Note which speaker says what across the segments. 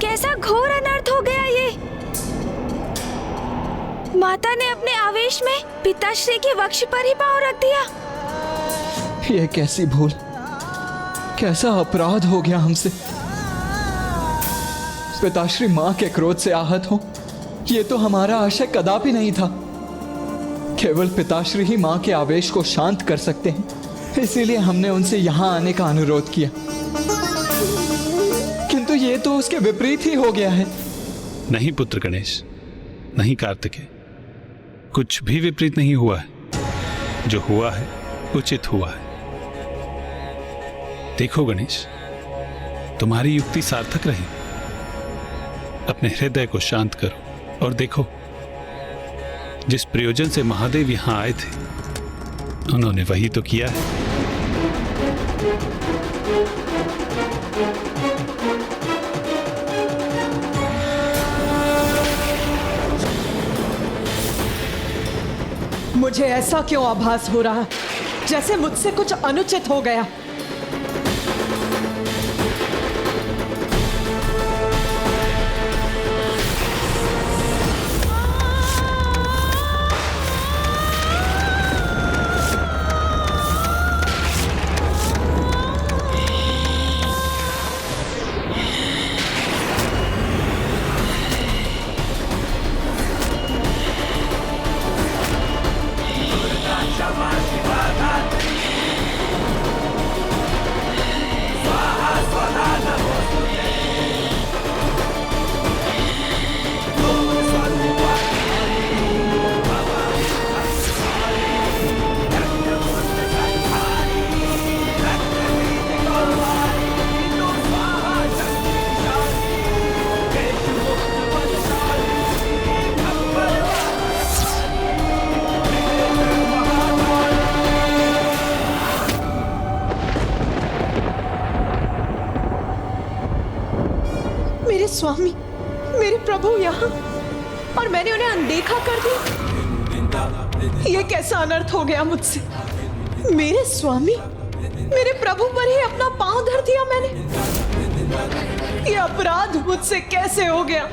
Speaker 1: कैसा घोर अनर्थ हो गया ये। माता ने अपने आवेश में पिताश्री के वक्ष पर ही पांव रख दिया।
Speaker 2: ये कैसी भूल, कैसा अपराध हो गया हमसे। पिताश्री मां के क्रोध से आहत हो, ये तो हमारा आशय कदापि नहीं था। केवल पिताश्री ही मां के आवेश को शांत कर सकते हैं, इसीलिए हमने उनसे यहां आने का अनुरोध किया। किंतु ये तो उसके विपरीत ही हो गया है।
Speaker 3: नहीं पुत्र गणेश, नहीं कार्तिकेय, कुछ भी विपरीत नहीं हुआ है। जो हुआ है उचित हुआ है। देखो गणेश, तुम्हारी युक्ति सार्थक रही। अपने हृदय को शांत करो और देखो, जिस प्रयोजन से महादेव यहां आए थे उन्होंने वही तो किया है।
Speaker 4: मुझे ऐसा क्यों आभास हो रहा, जैसे मुझसे कुछ अनुचित हो गया। मेरे स्वामी, मेरे प्रभु यहाँ, और मैंने उन्हें अनदेखा कर दिया। ये कैसा अनर्थ हो गया मुझसे। मेरे स्वामी, मेरे प्रभु पर ही अपना पांव धर दिया मैंने। ये अपराध मुझसे कैसे हो गया।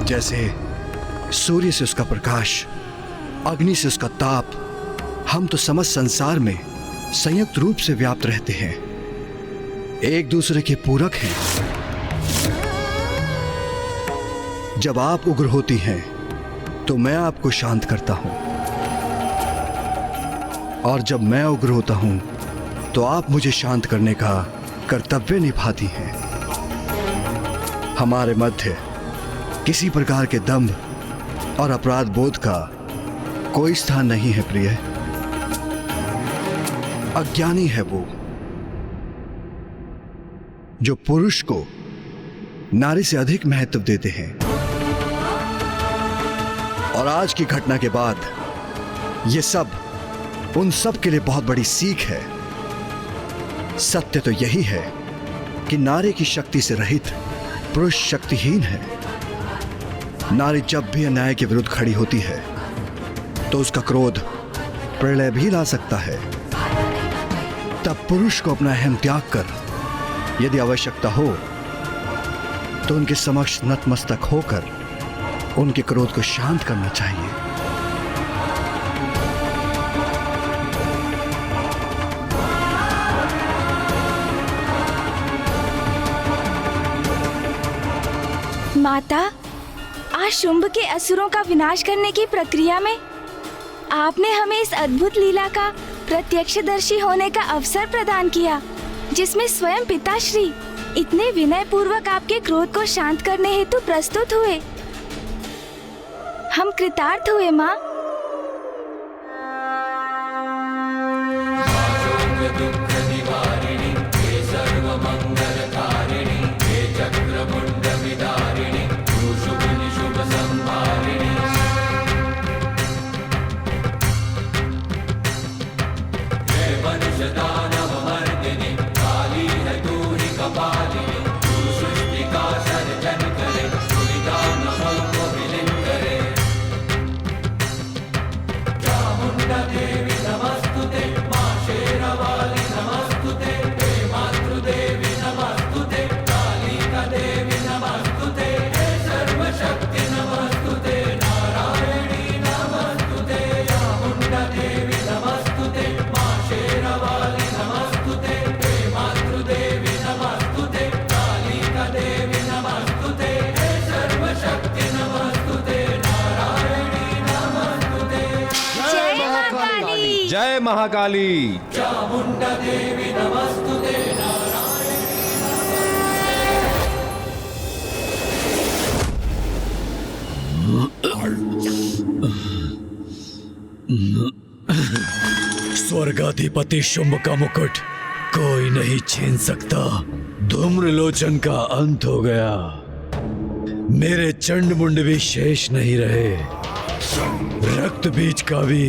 Speaker 5: जैसे सूर्य से उसका प्रकाश, अग्नि से उसका ताप, हम तो समस्त संसार में संयुक्त रूप से व्याप्त रहते हैं, एक दूसरे के पूरक हैं। जब आप उग्र होती हैं तो मैं आपको शांत करता हूं, और जब मैं उग्र होता हूं तो आप मुझे शांत करने का कर्तव्य निभाती हैं। हमारे मध्य किसी प्रकार के दंभ और अपराध बोध का कोई स्थान नहीं है प्रिय। अज्ञानी है वो जो पुरुष को नारी से अधिक महत्व देते हैं। और आज की घटना के बाद ये सब उन सब के लिए बहुत बड़ी सीख है। सत्य तो यही है कि नारी की शक्ति से रहित पुरुष शक्तिहीन है। नारी जब भी अन्याय के विरुद्ध खड़ी होती है तो उसका क्रोध प्रलय भी ला सकता है। तब पुरुष को अपना अहम त्याग कर यदि आवश्यकता हो तो उनके समक्ष नतमस्तक होकर उनके क्रोध को शांत करना चाहिए।
Speaker 1: माता, आज शुंभ के असुरों का विनाश करने की प्रक्रिया में आपने हमें इस अद्भुत लीला का प्रत्यक्षदर्शी होने का अवसर प्रदान किया, जिसमें स्वयं पिताश्री इतने विनय पूर्वक आपके क्रोध को शांत करने हेतु प्रस्तुत हुए। हम कृतार्थ हुए माँ।
Speaker 6: शतानवमर्दिनी महाकाली।
Speaker 7: स्वर्गाधिपति शुंभ का मुकुट कोई नहीं छीन सकता। धूम्रलोचन का अंत हो गया, मेरे चंड मुंड भी शेष नहीं रहे, रक्त बीज का भी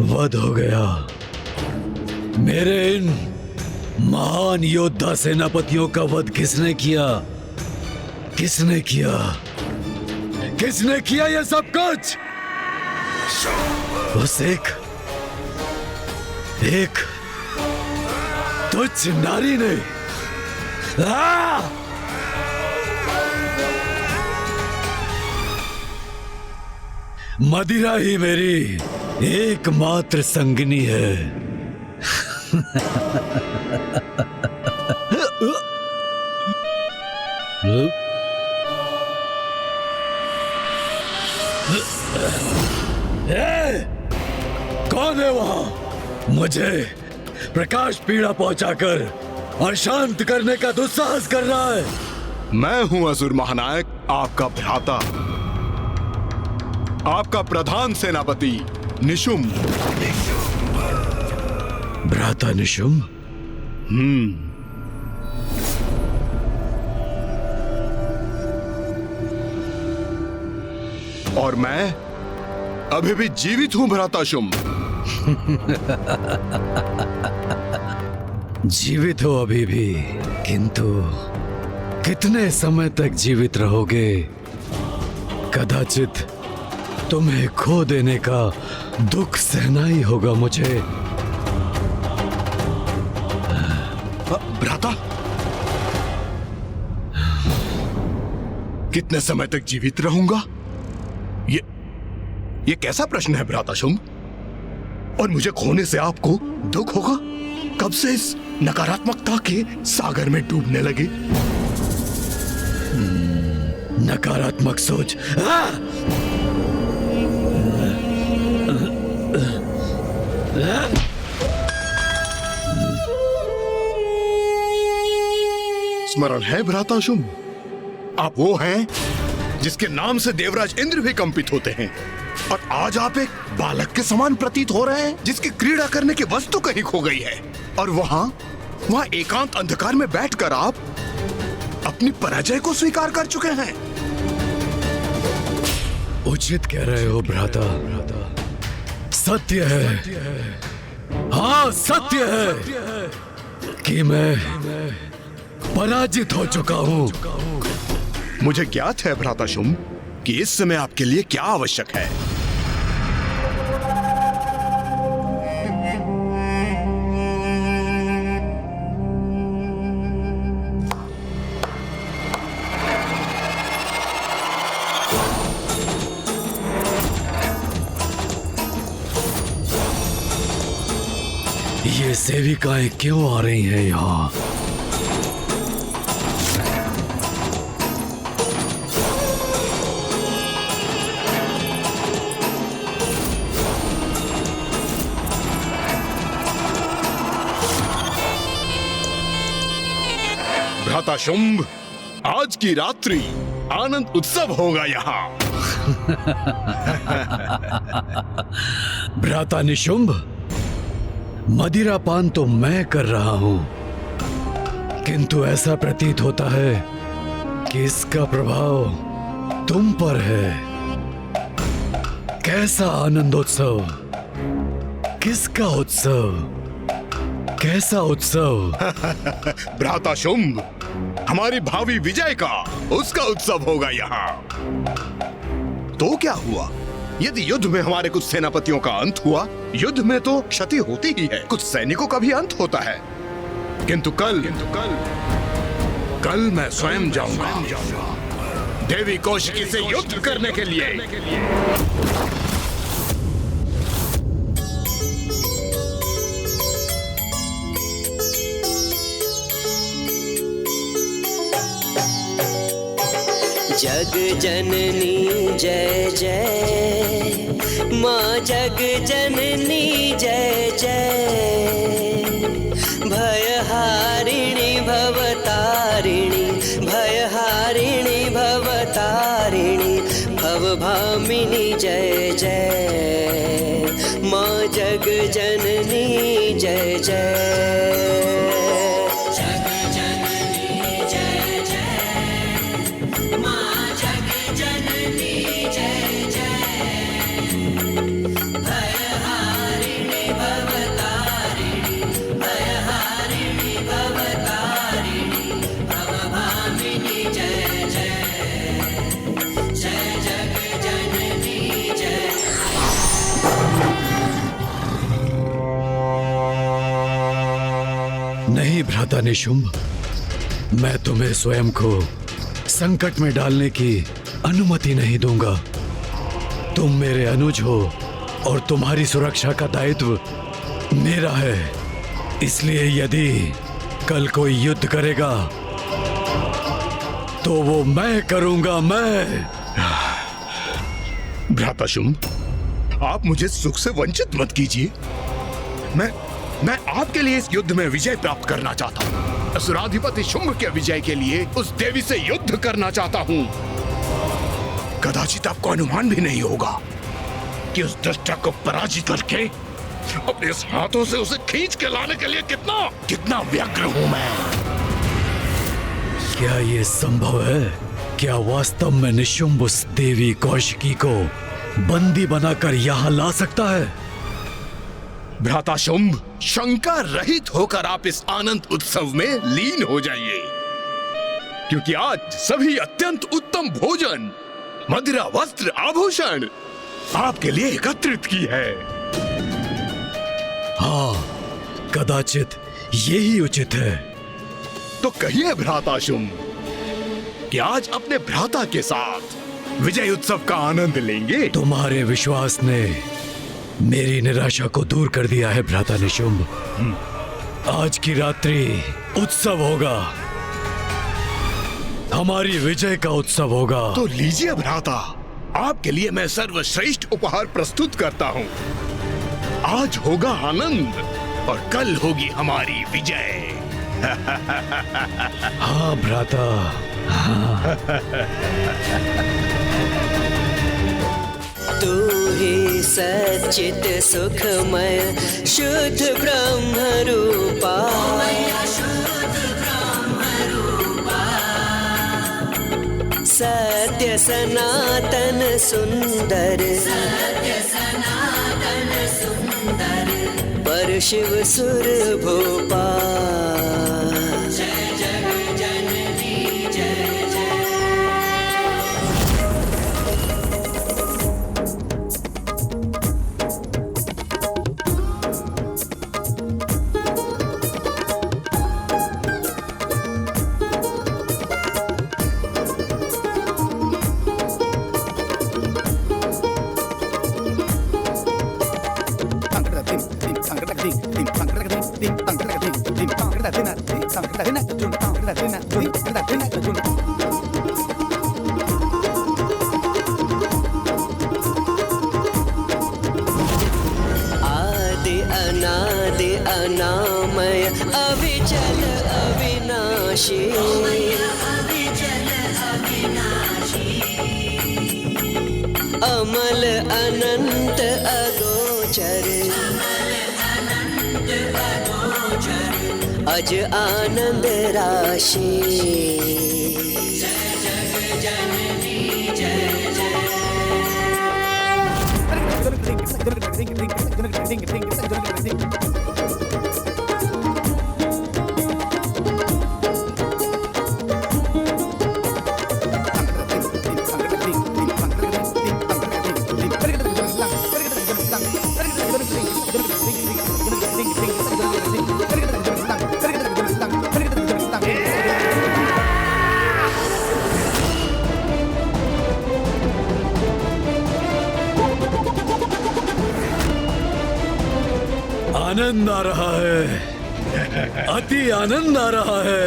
Speaker 7: वध हो गया। मेरे इन महान योद्धा सेनापतियों का वध किसने किया? किसने किया? किसने किया ये सब कुछ? उस एक तुच्छ नारी ने। मदिरा ही मेरी एकमात्र संगिनी है। कौन है वहां? मुझे प्रकाश पीड़ा पहुंचाकर अशांत करने का दुस्साहस कर रहा है।
Speaker 8: मैं हूं असुर महानायक, आपका भ्राता, आपका प्रधान सेनापति निशुंभ।
Speaker 7: भ्राता निशुंभ?
Speaker 8: और मैं अभी भी जीवित हूं भ्राता शुंभ।
Speaker 7: जीवित हो अभी भी, किंतु कितने समय तक जीवित रहोगे? कदाचित तुम्हें खो देने का दुख सहना ही होगा मुझे।
Speaker 8: भ्राता, कितने समय तक जीवित रहूंगा? ये कैसा प्रश्न है भ्राता शुंभ? और मुझे खोने से आपको दुख होगा? कब से इस नकारात्मकता के सागर में डूबने लगे?
Speaker 7: नकारात्मक सोच।
Speaker 8: स्मरण है भ्राता शुंभ, आप वो हैं जिसके नाम से देवराज इंद्र भी कंपित होते हैं, और आज आप एक बालक के समान प्रतीत हो रहे हैं जिसकी क्रीड़ा करने की वस्तु कहीं खो गई है। और वहां एकांत अंधकार में बैठकर आप अपनी पराजय को स्वीकार कर चुके हैं।
Speaker 7: उचित कह रहे हो भ्राता, सत्य है, हाँ सत्य है कि मैं पराजित हो चुका हूं।
Speaker 8: मुझे ज्ञात है भ्राता शुंभ कि इस समय आपके लिए क्या आवश्यक है।
Speaker 7: ये सेविकाएं क्यों आ रही हैं यहाँ?
Speaker 8: भ्राता शुंभ, आज की रात्रि आनंद उत्सव होगा यहाँ।
Speaker 7: भ्राता निशुंभ, मदिरापान तो मैं कर रहा हूं, किंतु ऐसा प्रतीत होता है कि इसका प्रभाव तुम पर है। कैसा आनंदोत्सव? किसका उत्सव? कैसा उत्सव?
Speaker 8: भ्राता शुंभ, हमारी भावी विजय का, उसका उत्सव होगा यहाँ। तो क्या हुआ यदि युद्ध में हमारे कुछ सेनापतियों का अंत हुआ? युद्ध में तो क्षति होती ही है, कुछ सैनिकों का भी अंत होता है, किंतु कल मैं स्वयं जाऊंगा देवी कौशिकी से युद्ध करने के लिए।
Speaker 6: जग जननी जय जय, माँ जग जननी जय जय। भयहारिणी भवतारिणी, भयहारिणी भवतारिणी, भवभामिनी जय जय, माँ जग जननी जय जय।
Speaker 7: नहीं भ्राता निशुंभ, मैं तुम्हें स्वयं को संकट में डालने की अनुमति नहीं दूंगा। तुम मेरे अनुज हो और तुम्हारी सुरक्षा का दायित्व मेरा है। इसलिए यदि कल कोई युद्ध करेगा तो वो मैं करूंगा, मैं।
Speaker 8: भ्राता शुंभ, आप मुझे सुख से वंचित मत कीजिए। मैं आपके लिए इस युद्ध में विजय प्राप्त करना चाहता हूँ। असुराधिपति शुंभ के विजय के लिए उस देवी से युद्ध करना चाहता हूँ। कदाचित आपको अनुमान भी नहीं होगा कि उस दुष्टा को पराजित करके अपने इस हाथों से उसे खींच के लाने के लिए कितना व्यग्र हूँ मैं।
Speaker 7: क्या ये संभव है? क्या वास्तव में निशुंभ उस देवी कौशिकी को बंदी बनाकर यहाँ ला सकता है?
Speaker 8: भ्राता शुंभ, शंका रहित होकर आप इस आनंद उत्सव में लीन हो जाइए, क्योंकि आज सभी अत्यंत उत्तम भोजन, मदिरा, वस्त्र, आभूषण आपके लिए एकत्रित की है।
Speaker 7: हाँ, कदाचित यही उचित है।
Speaker 8: तो कहिए भ्राता शुंभ कि आज अपने भ्राता के साथ विजय उत्सव का आनंद लेंगे।
Speaker 7: तुम्हारे विश्वास ने मेरी निराशा को दूर कर दिया है भ्राता निशुंभ। आज की रात्रि उत्सव होगा, हमारी विजय का उत्सव होगा।
Speaker 8: तो लीजिए भ्राता, आपके लिए मैं सर्वश्रेष्ठ उपहार प्रस्तुत करता हूँ। आज होगा आनंद और कल होगी हमारी विजय।
Speaker 7: हाँ भ्राता, हाँ।
Speaker 6: तू ही सच्चित सुखमय शुद्ध ब्रह्म रूपा, सत्य सनातन सुंदर, पर शिव सुर भूपा। आदि अनादि अनामय अविचल अविनाशी, अमल अनंत अगोचर, अज आनंद राशि।
Speaker 7: आनंद आ रहा है, अति आनंद आ रहा है।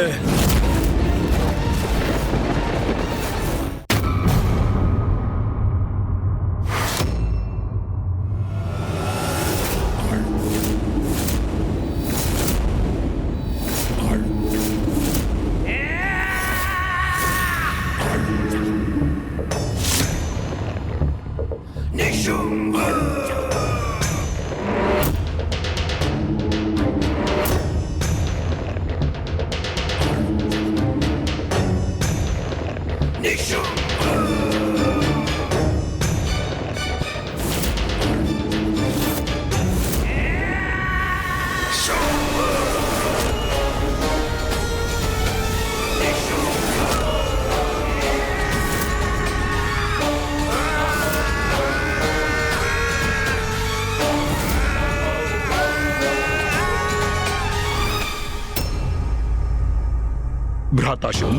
Speaker 8: भ्राताशुम,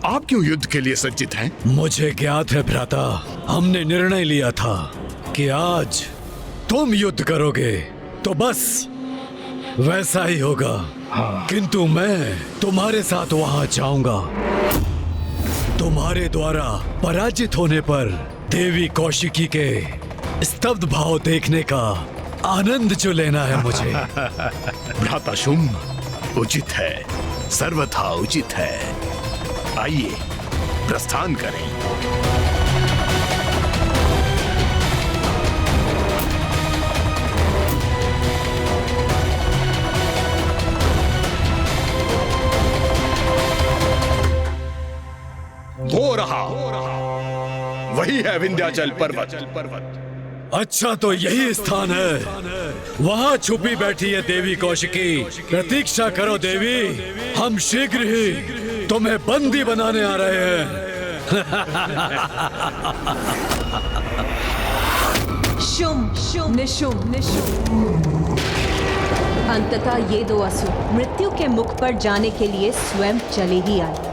Speaker 8: आप क्यों युद्ध के लिए सज्जित हैं?
Speaker 7: मुझे ज्ञात है भ्राता, हमने निर्णय लिया था कि आज तुम युद्ध करोगे तो बस वैसा ही होगा। किंतु मैं तुम्हारे साथ वहां जाऊंगा। तुम्हारे द्वारा पराजित होने पर देवी कौशिकी के स्तब्ध भाव देखने का आनंद जो लेना है मुझे।
Speaker 8: भ्राताशुम, उचित है, सर्वथा उचित है। आइए प्रस्थान करें। हो रहा वही है विंध्याचल पर्वत।
Speaker 7: अच्छा, तो यही स्थान है। वहां छुपी बैठी है देवी कौशिकी। प्रतीक्षा करो देवी, हम शीघ्र ही तुम्हें बंदी बनाने आ रहे हैं।
Speaker 4: शुम शुम निशुम निशुम। अंततः ये दो असुर मृत्यु के मुख पर जाने के लिए स्वयं चले ही आए।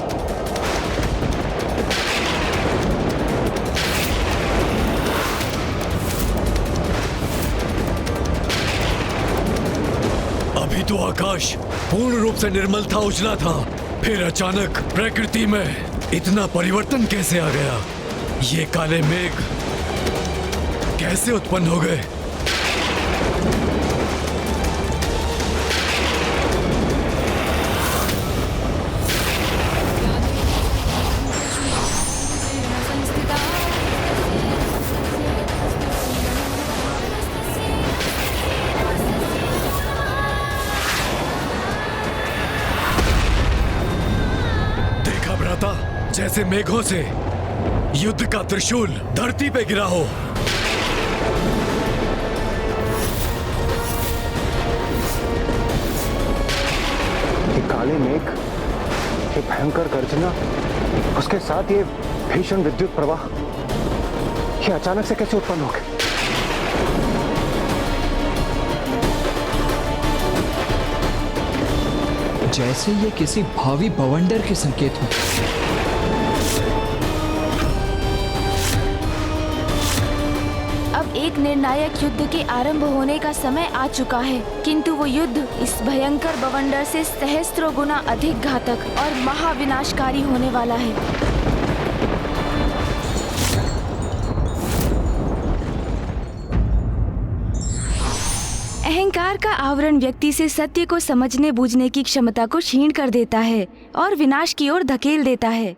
Speaker 7: अभी तो आकाश पूर्ण रूप से निर्मल था, उजला था, फिर अचानक प्रकृति में इतना परिवर्तन कैसे आ गया? ये काले मेघ कैसे उत्पन्न हो गए? जैसे मेघों से युद्ध का त्रिशूल धरती पे गिरा हो।
Speaker 9: ये काले मेघ, ये भयंकर गर्जना, उसके साथ ये भीषण विद्युत प्रवाह, ये अचानक से कैसे उत्पन्न हो गए?
Speaker 2: जैसे ये किसी भावी बवंडर के संकेत हो।
Speaker 1: अब एक निर्णायक युद्ध के आरंभ होने का समय आ चुका है, किंतु वो युद्ध इस भयंकर बवंडर से सहस्त्रों गुना अधिक घातक और महाविनाशकारी होने वाला है। अहंकार का आवरण व्यक्ति से सत्य को समझने बूझने की क्षमता को क्षीण कर देता है और विनाश की ओर धकेल देता है।